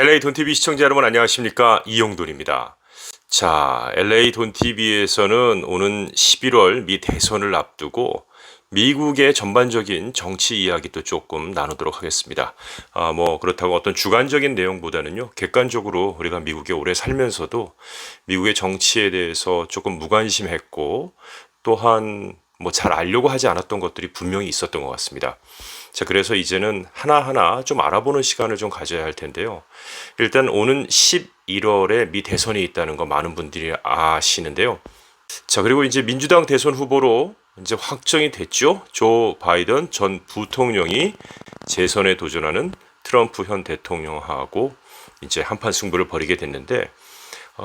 LA 돈TV 시청자 여러분 안녕하십니까? 이용돈입니다. 자, LA 돈TV에서는 오는 11월 미 대선을 앞두고 미국의 전반적인 정치 이야기도 조금 나누도록 하겠습니다. 그렇다고 어떤 주관적인 내용보다는요, 객관적으로 우리가 미국에 오래 살면서도 미국의 정치에 대해서 조금 무관심했고, 또한 잘 알려고 하지 않았던 것들이 분명히 있었던 것 같습니다. 자, 그래서 이제는 하나하나 좀 알아보는 시간을 좀 가져야 할 텐데요. 일단 오는 11월에 미 대선이 있다는 거 많은 분들이 아시는데요. 자, 그리고 이제 민주당 대선 후보로 이제 확정이 됐죠. 조 바이든 전 부통령이 재선에 도전하는 트럼프 현 대통령하고 이제 한판 승부를 벌이게 됐는데,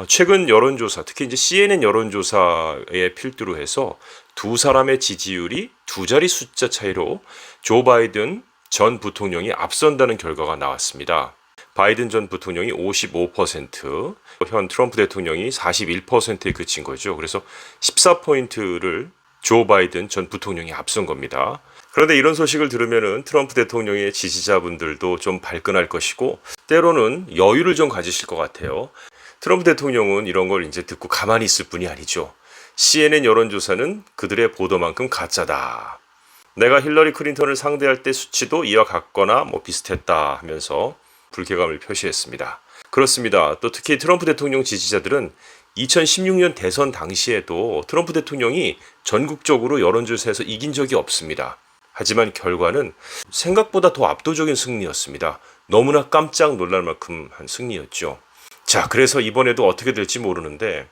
최근 여론조사, 특히 이제 CNN 여론조사에 필두로 해서 두 사람의 지지율이 두 자리 숫자 차이로 조 바이든 전 부통령이 앞선다는 결과가 나왔습니다. 바이든 전 부통령이 55%, 현 트럼프 대통령이 41%에 그친 거죠. 그래서 14포인트를 조 바이든 전 부통령이 앞선 겁니다. 그런데 이런 소식을 들으면은 트럼프 대통령의 지지자분들도 좀 발끈할 것이고, 때로는 여유를 좀 가지실 것 같아요. 트럼프 대통령은 이런 걸 이제 듣고 가만히 있을 뿐이 아니죠. CNN 여론조사는 그들의 보도만큼 가짜다. 내가 힐러리 클린턴을 상대할 때 수치도 이와 같거나 비슷했다 하면서 불쾌감을 표시했습니다. 그렇습니다. 또 특히 트럼프 대통령 지지자들은 2016년 대선 당시에도 트럼프 대통령이 전국적으로 여론조사에서 이긴 적이 없습니다. 하지만 결과는 생각보다 더 압도적인 승리였습니다. 너무나 깜짝 놀랄 만큼 한 승리였죠. 자, 그래서 이번에도 어떻게 될지 모르는데,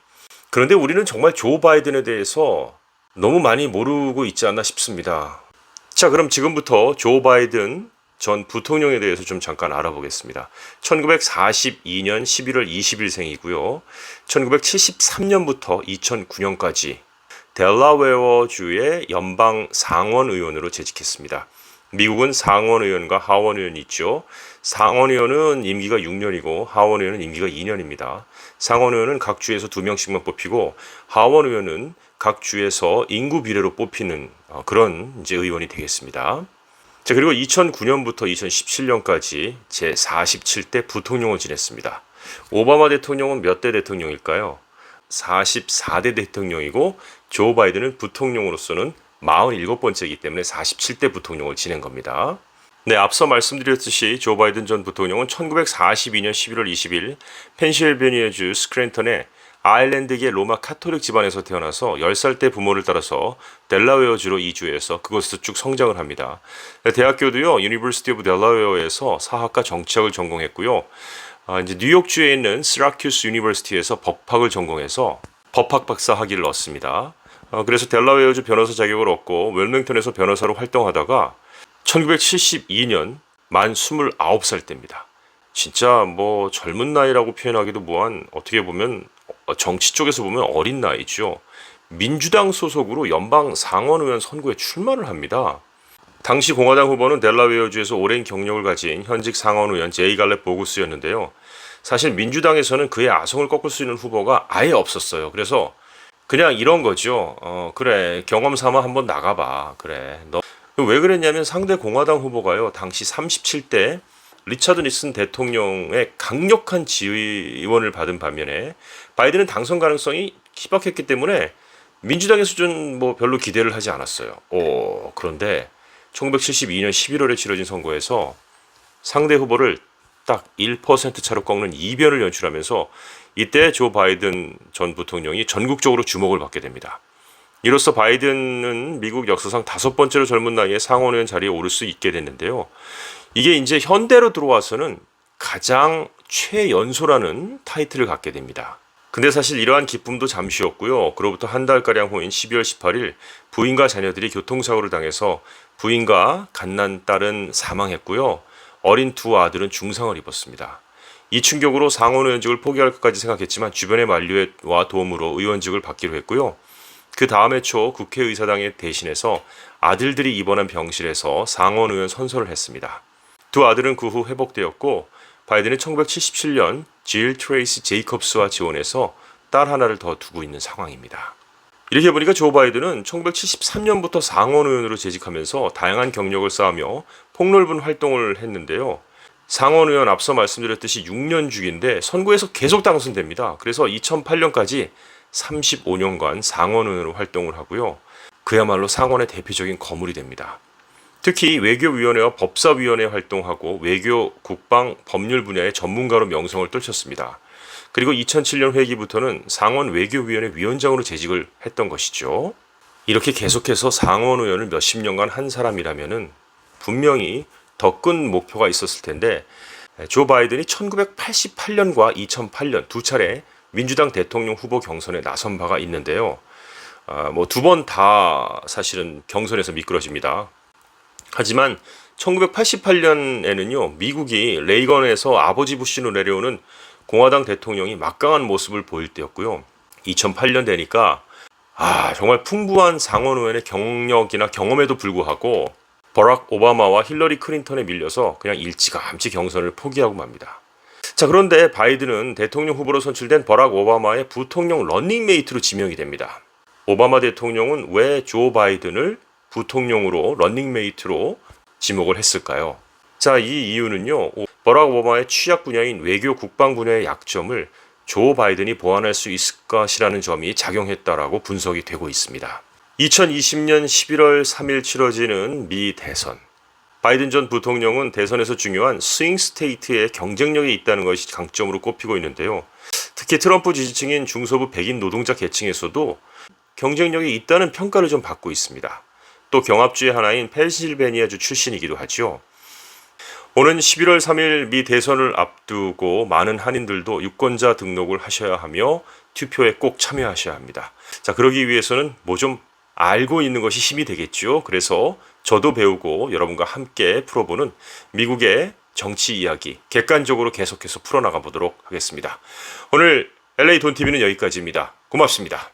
그런데 우리는 정말 조 바이든에 대해서 너무 많이 모르고 있지 않나 싶습니다. 자, 그럼 지금부터 조 바이든 전 부통령에 대해서 좀 잠깐 알아보겠습니다. 1942년 11월 20일생이고요. 1973년부터 2009년까지 델라웨어주의 연방 상원의원으로 재직했습니다. 미국은 상원의원과 하원의원이 있죠. 상원의원은 임기가 6년이고 하원의원은 임기가 2년입니다. 상원의원은 각 주에서 2명씩만 뽑히고, 하원의원은 각 주에서 인구 비례로 뽑히는 그런 이제 의원이 되겠습니다. 자, 그리고 2009년부터 2017년까지 제47대 부통령을 지냈습니다. 오바마 대통령은 몇 대 대통령일까요? 44대 대통령이고, 조 바이든은 부통령으로서는 47번째이기 때문에 47대 부통령을 지낸 겁니다. 네, 앞서 말씀드렸듯이 조 바이든 전 부통령은 1942년 11월 20일 펜실베니아주 스크랜턴의 아일랜드계 로마 카톨릭 집안에서 태어나서 10살 때 부모를 따라서 델라웨어주로 이주해서 그곳에서 쭉 성장을 합니다. 대학교도요, 유니버시티 오브 델라웨어에서 사학과 정치학을 전공했고요. 이제 뉴욕주에 있는 시라큐스 유니버시티에서 법학을 전공해서 법학 박사 학위를 얻습니다. 그래서 델라웨어주 변호사 자격을 얻고 웰밍턴에서 변호사로 활동하다가 1972년 만 29살 때입니다. 진짜 젊은 나이라고 표현하기도 뭐한, 어떻게 보면 정치 쪽에서 보면 어린 나이죠. 민주당 소속으로 연방 상원의원 선거에 출마를 합니다. 당시 공화당 후보는 델라웨어주에서 오랜 경력을 가진 현직 상원의원 제이 갈렙 보구스였는데요. 사실 민주당에서는 그의 아성을 꺾을 수 있는 후보가 아예 없었어요. 그래서 그냥 이런 거죠. 그래, 경험 삼아 한번 나가봐. 그래, 너 왜 그랬냐면 상대 공화당 후보가요, 당시 37대 리차드 니슨 대통령의 강력한 지원을 받은 반면에 바이든은 당선 가능성이 희박했기 때문에 민주당에서 좀 별로 기대를 하지 않았어요. 그런데 1972년 11월에 치러진 선거에서 상대 후보를 딱 1% 차로 꺾는 이변을 연출하면서 이때 조 바이든 전 부통령이 전국적으로 주목을 받게 됩니다. 이로써 바이든은 미국 역사상 5번째로 젊은 나이에 상원의원 자리에 오를 수 있게 됐는데요. 이게 이제 현대로 들어와서는 가장 최연소라는 타이틀을 갖게 됩니다. 근데 사실 이러한 기쁨도 잠시였고요. 그로부터 한 달가량 후인 12월 18일 부인과 자녀들이 교통사고를 당해서 부인과 갓난딸은 사망했고요. 어린 두 아들은 중상을 입었습니다. 이 충격으로 상원의원직을 포기할 것까지 생각했지만 주변의 만류와 도움으로 의원직을 받기로 했고요. 그 다음 해 초 국회의사당에 대신해서 아들들이 입원한 병실에서 상원의원 선서를 했습니다. 두 아들은 그 후 회복되었고, 바이든은 1977년 질 트레이시 제이컵스와 지원해서 딸 하나를 더 두고 있는 상황입니다. 이렇게 보니까 조 바이든은 1973년부터 상원의원으로 재직하면서 다양한 경력을 쌓으며 폭넓은 활동을 했는데요. 상원 의원 앞서 말씀드렸듯이 6년 주기인데 선거에서 계속 당선됩니다. 그래서 2008년까지 35년간 상원 의원으로 활동을 하고요. 그야말로 상원의 대표적인 거물이 됩니다. 특히 외교위원회와 법사위원회 활동하고 외교, 국방, 법률 분야의 전문가로 명성을 떨쳤습니다. 그리고 2007년 회기부터는 상원 외교위원회 위원장으로 재직을 했던 것이죠. 이렇게 계속해서 상원 의원을 몇십 년간 한 사람이라면은 분명히 더 큰 목표가 있었을 텐데 조 바이든이 1988년과 2008년 두 차례 민주당 대통령 후보 경선에 나선 바가 있는데요. 뭐 두 번 다 사실은 경선에서 미끄러집니다. 하지만 1988년에는요, 미국이 레이건에서 아버지 부시로 내려오는 공화당 대통령이 막강한 모습을 보일 때였고요. 2008년 되니까 정말 풍부한 상원 의원의 경력이나 경험에도 불구하고 버락 오바마와 힐러리 클린턴에 밀려서 그냥 일찌감치 경선을 포기하고 맙니다. 자, 그런데 바이든은 대통령 후보로 선출된 버락 오바마의 부통령 런닝메이트로 지명이 됩니다. 오바마 대통령은 왜 조 바이든을 부통령으로 런닝메이트로 지목을 했을까요? 자, 이 이유는요, 버락 오바마의 취약 분야인 외교 국방 분야의 약점을 조 바이든이 보완할 수 있을 것이라는 점이 작용했다라고 분석이 되고 있습니다. 2020년 11월 3일 치러지는 미 대선. 바이든 전 부통령은 대선에서 중요한 스윙 스테이트의 경쟁력이 있다는 것이 강점으로 꼽히고 있는데요. 특히 트럼프 지지층인 중서부 백인 노동자 계층에서도 경쟁력이 있다는 평가를 좀 받고 있습니다. 또 경합주의 하나인 펜실베니아주 출신이기도 하죠. 오는 11월 3일 미 대선을 앞두고 많은 한인들도 유권자 등록을 하셔야 하며 투표에 꼭 참여하셔야 합니다. 자, 그러기 위해서는 뭐 좀 알고 있는 것이 힘이 되겠죠. 그래서 저도 배우고 여러분과 함께 풀어보는 미국의 정치 이야기 객관적으로 계속해서 풀어나가 보도록 하겠습니다. 오늘 LA 돈TV는 여기까지입니다. 고맙습니다.